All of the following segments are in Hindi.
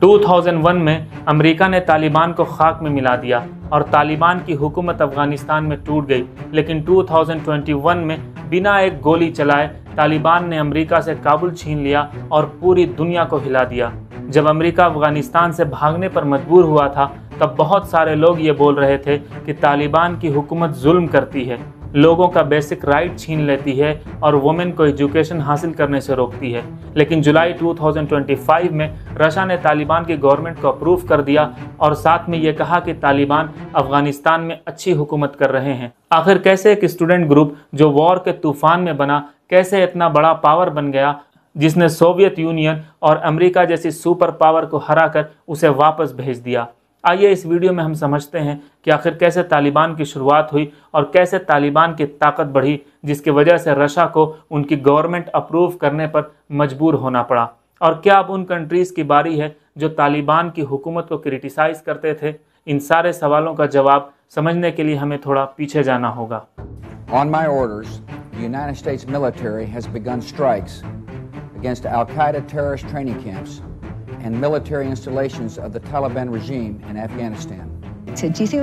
2001 में अमेरिका ने तालिबान को खाक में मिला दिया और तालिबान की हुकूमत अफगानिस्तान में टूट गई। लेकिन 2021 में बिना एक गोली चलाए तालिबान ने अमेरिका से काबुल छीन लिया और पूरी दुनिया को हिला दिया। जब अमेरिका अफगानिस्तान से भागने पर मजबूर हुआ था तब बहुत सारे लोग ये बोल रहे थे कि तालिबान की हुकूमत जुल्म करती है, लोगों का बेसिक राइट छीन लेती है और वुमेन को एजुकेशन हासिल करने से रोकती है। लेकिन जुलाई 2025 में रशिया ने तालिबान की गवर्नमेंट को अप्रूव कर दिया और साथ में ये कहा कि तालिबान अफगानिस्तान में अच्छी हुकूमत कर रहे हैं। आखिर कैसे एक स्टूडेंट ग्रुप जो वॉर के तूफान में बना कैसे इतना बड़ा पावर बन गया जिसने सोवियत यूनियन और अमेरिका जैसी सुपर पावर को हराकर उसे वापस भेज दिया। आइए इस वीडियो में हम समझते हैं कि आखिर कैसे तालिबान की शुरुआत हुई और कैसे तालिबान की ताकत बढ़ी जिसकी वजह से रशिया को उनकी गवर्नमेंट अप्रूव करने पर मजबूर होना पड़ा। और क्या अब उन कंट्रीज़ की बारी है जो तालिबान की हुकूमत को क्रिटिसाइज़ करते थे? इन सारे सवालों का जवाब समझने के लिए हमें थोड़ा पीछे जाना होगा। On my orders, the United States military has begun strikes against Al-Qaeda terrorist training camps and military installations of the Taliban regime in Afghanistan. Do you think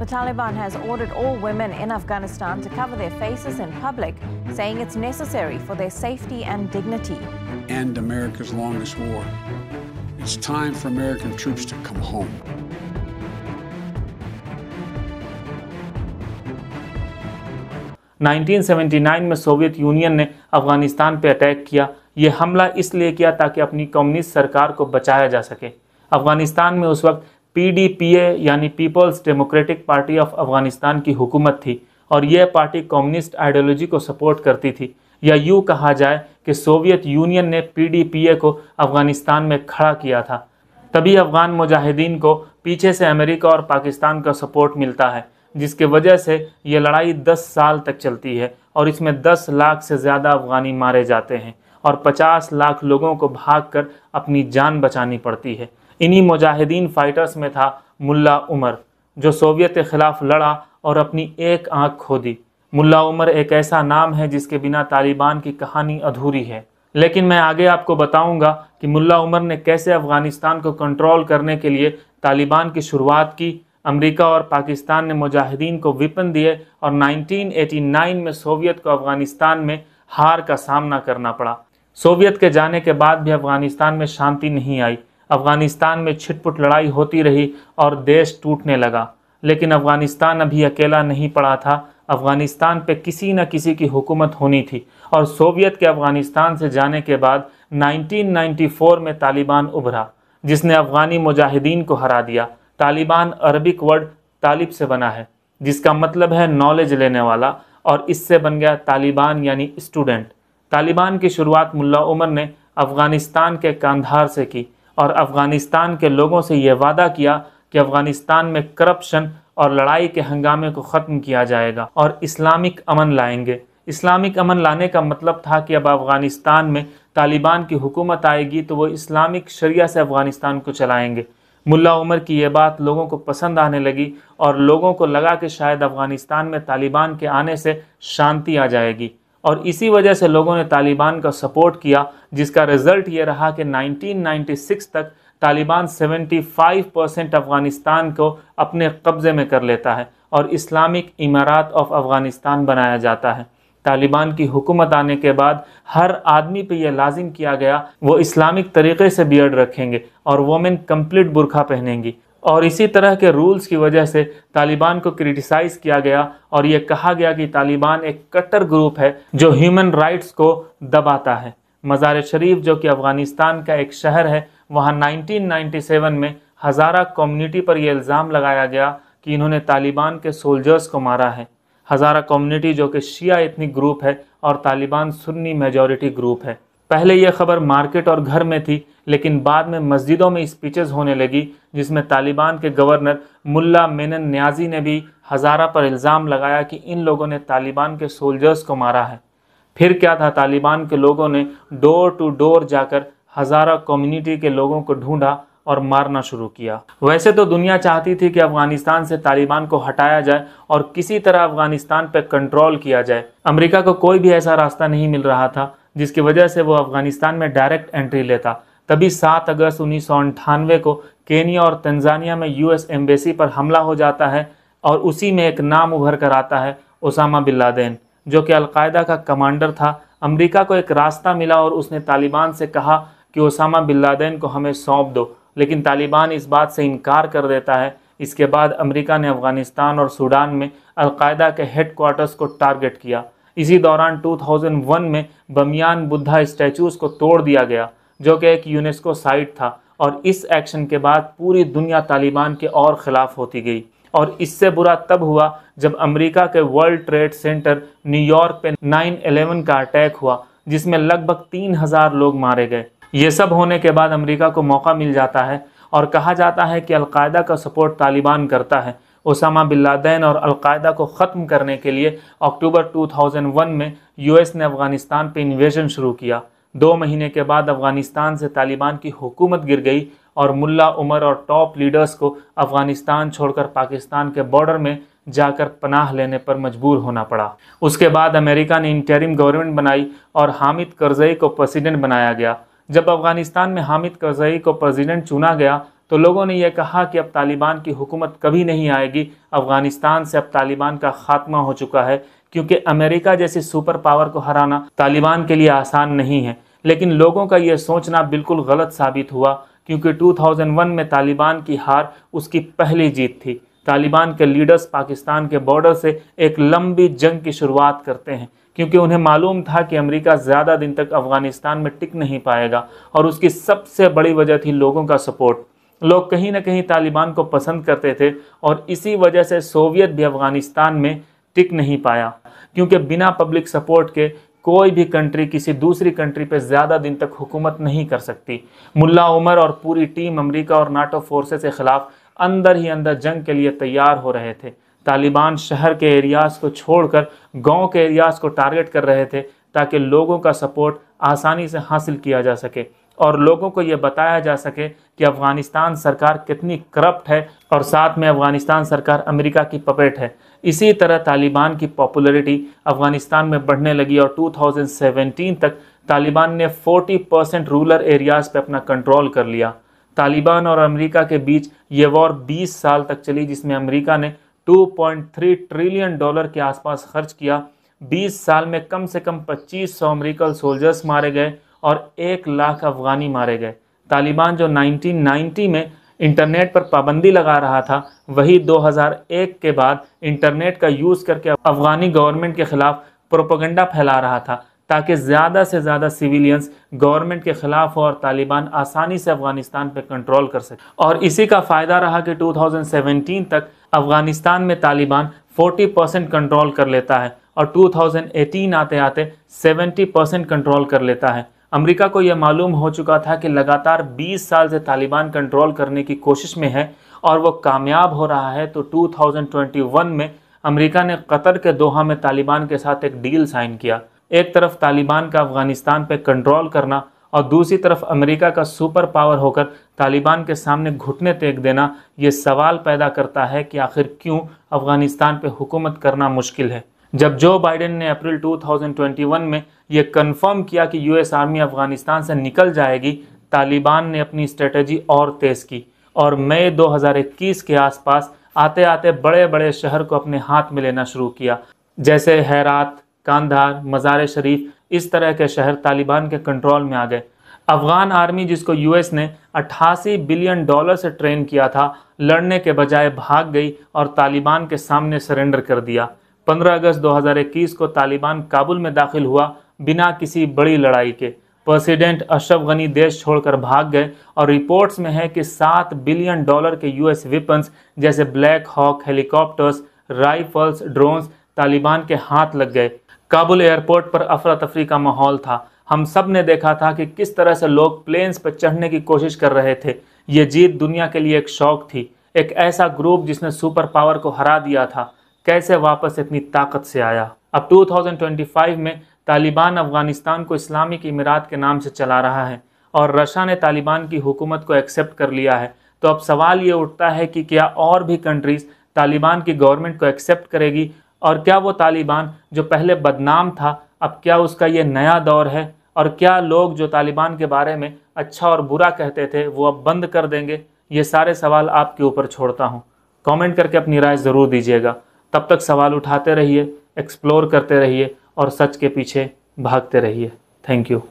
The Taliban has ordered all women in Afghanistan to cover their faces in public, saying it's necessary for their safety and dignity. End America's longest war. It's time for American troops to come home. 1979 में सोवियत यूनियन ने अफगानिस्तान पर अटैक किया। ये हमला इसलिए किया ताकि अपनी कम्युनिस्ट सरकार को बचाया जा सके। अफगानिस्तान में उस वक्त PDPA यानी people's democratic party of Afghanistan की हुकूमत थी और यह पार्टी कम्युनिस्ट आइडियोलॉजी को सपोर्ट करती थी, या यूँ कहा जाए कि सोवियत यूनियन ने PDPA को अफगानिस्तान में खड़ा किया था। तभी अफगान मुजाहिदीन को पीछे से अमेरिका और पाकिस्तान का सपोर्ट मिलता है, जिसके वजह से ये लड़ाई 10 साल तक चलती है और इसमें 10 लाख से ज़्यादा अफगानी मारे जाते हैं और 50 लाख लोगों को भागकर अपनी जान बचानी पड़ती है। इन्हीं मुजाहिदीन फाइटर्स में था मुल्ला उमर, जो सोवियत के ख़िलाफ़ लड़ा और अपनी एक आँख खो दी। मुल्ला उमर एक ऐसा नाम है जिसके बिना तालिबान की कहानी अधूरी है। लेकिन मैं आगे आपको बताऊंगा कि मुल्ला उमर ने कैसे अफ़गानिस्तान को कंट्रोल करने के लिए तालिबान की शुरुआत की। अमेरिका और पाकिस्तान ने मुजाहिदीन को वेपन दिए और 1989 में सोवियत को अफ़गानिस्तान में हार का सामना करना पड़ा। सोवियत के जाने के बाद भी अफ़गानिस्तान में शांति नहीं आई। अफ़गानिस्तान में छिटपुट लड़ाई होती रही और देश टूटने लगा। लेकिन अफ़गानिस्तान अभी अकेला नहीं पड़ा था। अफ़गानिस्तान पे किसी न किसी की हुकूमत होनी थी और सोवियत के अफ़गानिस्तान से जाने के बाद 1994 में तालिबान उभरा, जिसने अफ़गानी मुजाहिदीन को हरा दिया। तालिबान अरबिक वर्ड तालिब से बना है, जिसका मतलब है नॉलेज लेने वाला, और इससे बन गया तालिबान यानी स्टूडेंट। तालिबान की शुरुआत मुल्ला उमर ने अफ़गानिस्तान के कांधार से की और अफ़गानिस्तान के लोगों से यह वादा किया कि अफ़गानिस्तान में करप्शन और लड़ाई के हंगामे को ख़त्म किया जाएगा और इस्लामिक अमन लाएंगे। इस्लामिक अमन लाने का मतलब था कि अब अफ़गानिस्तान में तालिबान की हुकूमत आएगी तो वो इस्लामिक शरिया से अफ़गानिस्तान को चलाएंगे। मुल्ला उमर की ये बात लोगों को पसंद आने लगी और लोगों को लगा कि शायद अफ़गानिस्तान में तालिबान के आने से शांति आ जाएगी, और इसी वजह से लोगों ने तालिबान का सपोर्ट किया, जिसका रिज़ल्ट ये रहा कि 1996 तक तालिबान 75% अफ़गानिस्तान को अपने कब्ज़े में कर लेता है और इस्लामिक इमारात ऑफ अफ़गानिस्तान बनाया जाता है। तालिबान की हुकूमत आने के बाद हर आदमी पे यह लाजिम किया गया वो इस्लामिक तरीक़े से बियर्ड रखेंगे और वोमेन कंप्लीट बुरखा पहनेंगी। और इसी तरह के रूल्स की वजह से तालिबान को क्रिटिसाइज़ किया गया और ये कहा गया कि तालिबान एक कट्टर ग्रुप है जो ह्यूमन राइट्स को दबाता है। मज़ार शरीफ जो कि अफ़गानिस्तान का एक शहर है, वहाँ 1997 में हज़ारा कम्युनिटी पर यह इल्ज़ाम लगाया गया कि इन्होंने तालिबान के सोल्जर्स को मारा है। हज़ारा कम्युनिटी जो कि शिया एथनिक ग्रुप है और तालिबान सुन्नी मेजॉरिटी ग्रुप है। पहले यह खबर मार्केट और घर में थी, लेकिन बाद में मस्जिदों में स्पीचेस होने लगी, जिसमें तालिबान के गवर्नर मुल्ला मेनन न्याजी ने भी हज़ारा पर इल्ज़ाम लगाया कि इन लोगों ने तालिबान के सोल्जर्स को मारा है। फिर क्या था, तालिबान के लोगों ने डोर टू डोर जाकर हज़ारा कम्युनिटी के लोगों को ढूंढा और मारना शुरू किया। वैसे तो दुनिया चाहती थी कि अफगानिस्तान से तालिबान को हटाया जाए और किसी तरह अफगानिस्तान पर कंट्रोल किया जाए। अमेरिका को कोई भी ऐसा रास्ता नहीं मिल रहा था जिसकी वजह से वो अफगानिस्तान में डायरेक्ट एंट्री लेता। तभी 7 अगस्त 1998 को केनिया और तंजानिया में यूएस एम्बेसी पर हमला हो जाता है और उसी में एक नाम उभर कर आता है ओसामा बिन लादेन, जो कि अलकायदा का कमांडर था। अमेरिका को एक रास्ता मिला और उसने तालिबान से कहा कि ओसामा बिन लादेन को हमें सौंप दो, लेकिन तालिबान इस बात से इनकार कर देता है। इसके बाद अमेरिका ने अफगानिस्तान और सूडान में अलकायदा के हेडक्वार्टर्स को टारगेट किया। इसी दौरान 2001 में बमियान बुद्धा स्टैचूज़ को तोड़ दिया गया, जो कि एक यूनेस्को साइट था, और इस एक्शन के बाद पूरी दुनिया तालिबान के और ख़िलाफ़ होती गई। और इससे बुरा तब हुआ जब अमेरिका के वर्ल्ड ट्रेड सेंटर न्यूयॉर्क पे 9/11 का अटैक हुआ, जिसमें लगभग 3000 लोग मारे गए। ये सब होने के बाद अमेरिका को मौका मिल जाता है और कहा जाता है कि अलकायदा का सपोर्ट तालिबान करता है। ओसामा बिन लादेन और अलकायदा को ख़त्म करने के लिए अक्टूबर 2001 में यूएस ने अफ़गानिस्तान पर इन्वेजन शुरू किया। 2 महीने के बाद अफ़गानिस्तान से तालिबान की हुकूमत गिर गई और मुल्ला उमर और टॉप लीडर्स को अफ़गानिस्तान छोड़कर पाकिस्तान के बॉर्डर में जाकर पनाह लेने पर मजबूर होना पड़ा। उसके बाद अमेरिका ने इंटरिम गवर्नमेंट बनाई और हामिद करज़ई को प्रेसिडेंट बनाया गया। जब अफ़गानिस्तान में हामिद करज़ई को प्रेसिडेंट चुना गया तो लोगों ने यह कहा कि अब तालिबान की हुकूमत कभी नहीं आएगी, अफ़गानिस्तान से अब तालिबान का खात्मा हो चुका है, क्योंकि अमेरिका जैसी सुपर पावर को हराना तालिबान के लिए आसान नहीं है। लेकिन लोगों का यह सोचना बिल्कुल गलत साबित हुआ, क्योंकि 2001 में तालिबान की हार उसकी पहली जीत थी। तालिबान के लीडर्स पाकिस्तान के बॉर्डर से एक लंबी जंग की शुरुआत करते हैं, क्योंकि उन्हें मालूम था कि अमेरिका ज़्यादा दिन तक अफ़गानिस्तान में टिक नहीं पाएगा, और उसकी सबसे बड़ी वजह थी लोगों का सपोर्ट। लोग कहीं ना कहीं तालिबान को पसंद करते थे और इसी वजह से सोवियत भी अफ़गानिस्तान में टिक नहीं पाया, क्योंकि बिना पब्लिक सपोर्ट के कोई भी कंट्री किसी दूसरी कंट्री पे ज़्यादा दिन तक हुकूमत नहीं कर सकती। मुल्ला उमर और पूरी टीम अमेरिका और नाटो फोर्सेस के ख़िलाफ़ अंदर ही अंदर जंग के लिए तैयार हो रहे थे। तालिबान शहर के एरियाज़ को छोड़कर गांव के एरियाज़ को टारगेट कर रहे थे, ताकि लोगों का सपोर्ट आसानी से हासिल किया जा सके और लोगों को ये बताया जा सके कि अफ़गानिस्तान सरकार कितनी करप्ट है और साथ में अफ़गानिस्तान सरकार अमेरिका की पपेट है। इसी तरह तालिबान की पॉपुलैरिटी अफ़गानिस्तान में बढ़ने लगी और 2017 तक तालिबान ने 40% रूरल एरियाज़ पे अपना कंट्रोल कर लिया। तालिबान और अमेरिका के बीच ये वॉर 20 साल तक चली, जिसमें अमेरिका ने $2.3 ट्रिलियन के आसपास खर्च किया। 20 साल में कम से कम 2500 अमेरिकन सोल्जर्स मारे गए और 1 लाख अफगानी मारे गए। तालिबान जो 1990 में इंटरनेट पर पाबंदी लगा रहा था, वही 2001 के बाद इंटरनेट का यूज़ करके अफगानी गवर्नमेंट के ख़िलाफ़ प्रोपेगेंडा फैला रहा था, ताकि ज़्यादा से ज़्यादा सिविलियंस गवर्नमेंट के ख़िलाफ़ हो और तालिबान आसानी से अफ़गानिस्तान पर कंट्रोल कर सके। और इसी का फ़ायदा रहा कि 2017 तक अफ़गानिस्तान में तालिबान 40% कंट्रोल कर लेता है और 2018 आते आते 70% कंट्रोल कर लेता है। अमेरिका को यह मालूम हो चुका था कि लगातार 20 साल से तालिबान कंट्रोल करने की कोशिश में है और वो कामयाब हो रहा है, तो 2021 में अमेरिका ने कतर के दोहा में तालिबान के साथ एक डील साइन किया। एक तरफ तालिबान का अफ़गानिस्तान पे कंट्रोल करना और दूसरी तरफ अमेरिका का सुपर पावर होकर तालिबान के सामने घुटने टेक देना। ये सवाल पैदा करता है कि आखिर क्यों अफ़गानिस्तान पे हुकूमत करना मुश्किल है। जब जो बाइडेन ने अप्रैल 2021 में ये कंफर्म किया कि यूएस आर्मी अफ़गानिस्तान से निकल जाएगी, तालिबान ने अपनी स्ट्रेटजी और तेज़ की और मई 2021 के आसपास आते आते बड़े बड़े शहर को अपने हाथ में लेना शुरू किया, जैसे हेरात, कांधार, मज़ार शरीफ। इस तरह के शहर तालिबान के कंट्रोल में आ गए। अफ़गान आर्मी, जिसको यूएस ने $88 बिलियन से ट्रेन किया था, लड़ने के बजाय भाग गई और तालिबान के सामने सरेंडर कर दिया। 15 अगस्त 2021 को तालिबान काबुल में दाखिल हुआ बिना किसी बड़ी लड़ाई के। प्रेसिडेंट अशरफ गनी देश छोड़कर भाग गए और रिपोर्ट्स में है कि $7 बिलियन के यूएस वेपन्स जैसे black hawk helicopters, rifles, drones Taliban के हाथ लग गए। काबुल एयरपोर्ट पर अफरा तफरी का माहौल था। हम सब ने देखा था कि किस तरह से लोग प्लेन्स पर चढ़ने की कोशिश कर रहे थे। ये जीत दुनिया के लिए एक शौक थी। एक ऐसा ग्रुप जिसने सुपर पावर को हरा दिया था, कैसे वापस इतनी ताकत से आया। अब 2025 में तालिबान अफ़गानिस्तान को इस्लामिक इमिरात के नाम से चला रहा है और रशिया ने तालिबान की हुकूमत को एक्सेप्ट कर लिया है, तो अब सवाल ये उठता है कि क्या और भी कंट्रीज़ तालिबान की गवर्नमेंट को एक्सेप्ट करेगी, और क्या वो तालिबान जो पहले बदनाम था अब क्या उसका ये नया दौर है, और क्या लोग जो तालिबान के बारे में अच्छा और बुरा कहते थे वो अब बंद कर देंगे। ये सारे सवाल आपके ऊपर छोड़ता हूँ, कमेंट करके अपनी राय ज़रूर दीजिएगा। तब तक सवाल उठाते रहिए, एक्सप्लोर करते रहिए और सच के पीछे भागते रहिए। Thank you.